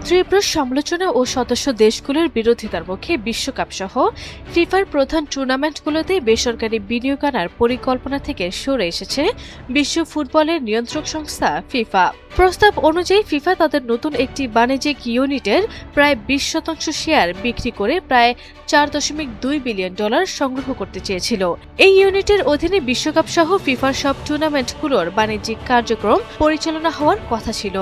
তীব্র সমালোচনা ও সদস্য দেশগুলোর বিরোধিতার মুখে বিশ্বকাপ সহ ফিফার প্রধান টুর্নামেন্টগুলোতে বেসরকারি বিনিয়োগ আনার পরিকল্পনা থেকে সরে এসেছে বিশ্ব ফুটবলের নিয়ন্ত্রক সংস্থা ফিফা। প্রস্তাব অনুযায়ী ফিফা তাদের নতুন একটি বাণিজ্যিক ইউনিটের প্রায় 20% শেয়ার বিক্রি করে প্রায় $4.2 বিলিয়ন সংগ্রহ করতে চেয়েছিল। এই ইউনিটের অধীনে বিশ্বকাপ সহ ফিফার সব টুর্নামেন্টগুলোর বাণিজ্যিক কার্যক্রম পরিচালনা হওয়ার কথা ছিল।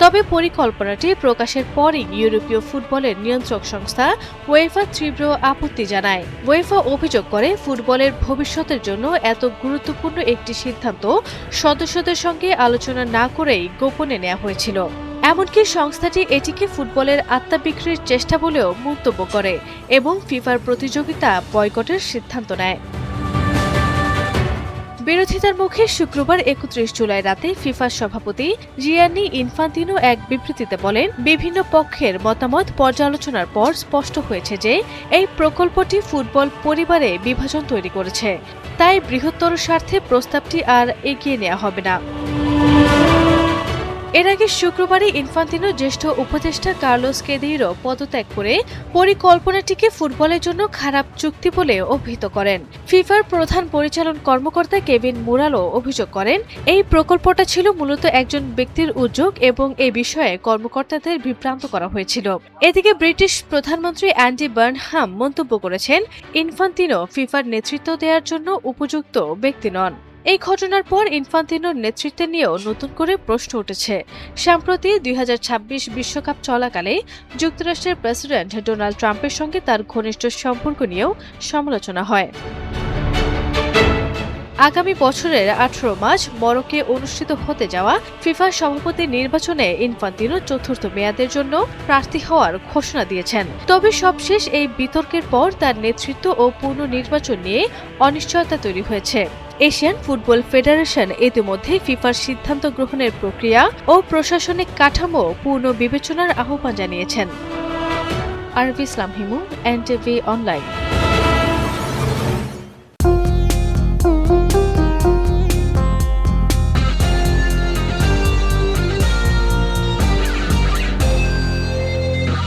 তবে পরিকল্পনাটি প্রকাশের পরই ইউরোপীয় ফুটবলের নিয়ন্ত্রক সংস্থা ওয়েফা তীব্র আপত্তি জানায়। ওয়েফা অভিযোগ করে ফুটবলের ভবিষ্যতের জন্য এত গুরুত্বপূর্ণ একটি সিদ্ধান্ত সদস্যদের সঙ্গে আলোচনা না করেই গোপনে নেওয়া হয়েছিল। এমনকি সংস্থাটি এটিকে ফুটবলের আত্মা বিক্রির চেষ্টা বলেও মন্তব্য করে এবং ফিফার প্রতিযোগিতা বয়কটের সিদ্ধান্ত নেয়। বিরোধিতার মুখে শুক্রবার 31 জুলাই রাতে ফিফার সভাপতি জিয়ান্নি ইনফান্তিনো এক বিবৃতিতে বলেন, বিভিন্ন পক্ষের মতামত পর্যালোচনার পর স্পষ্ট হয়েছে যে এই প্রকল্পটি ফুটবল পরিবারে বিভাজন তৈরি করেছে, তাই বৃহত্তর স্বার্থে প্রস্তাবটি আর এগিয়ে নেওয়া হবে না। এর আগে শুক্রবারই ইনফান্তিনো জ্যেষ্ঠ উপদেষ্টা কার্লোস কেদেইরো পদত্যাগ করে পরিকল্পনাটিকে ফুটবলের জন্য খারাপ চুক্তি বলে অভিহিত করেন। ফিফার প্রধান পরিচালন কর্মকর্তা কেভিন মুরালো অভিযোগ করেন, এই প্রকল্পটা ছিল মূলত একজন ব্যক্তির উদ্যোগ এবং এ বিষয়ে কর্মকর্তাদের বিভ্রান্ত করা হয়েছিল। এদিকে ব্রিটিশ প্রধানমন্ত্রী অ্যান্ডি বার্নহাম মন্তব্য করেছেন, ইনফান্তিনো ফিফার নেতৃত্ব দেওয়ার জন্য উপযুক্ত ব্যক্তি নন। এই ঘটনার পর ইনফান্তিনোর নেতৃত্ব নিয়েও নতুন করে প্রশ্ন উঠেছে। সম্প্রতি 2026 বিশ্বকাপ চলাকালে যুক্তরাষ্ট্রের প্রেসিডেন্ট ডোনাল্ড ট্রাম্পের সঙ্গে তার ঘনিষ্ঠ সম্পর্ক নিয়েও সমালোচনা হয়। আগামী বছরের 18 মার্চ মরক্কোয় অনুষ্ঠিত হতে যাওয়া ফিফা সভাপতি নির্বাচনে ইনফান্তিনো চতুর্থ মেয়াদের জন্য প্রার্থী হওয়ার ঘোষণা দিয়েছেন। তবে সবশেষ এই বিতর্কের পর তার নেতৃত্ব ও পুনর্নির্বাচন নিয়ে অনিশ্চয়তা তৈরি হয়েছে। এশিয়ান ফুটবল ফেডারেশন ইতিমধ্যে ফিফার সিদ্ধান্ত গ্রহণের প্রক্রিয়া ও প্রশাসনিক কাঠামো পূর্ণ বিবেচনার আহ্বান জানিয়েছেন। আরবি ইসলাম হিমু, এনটিভি অনলাইন।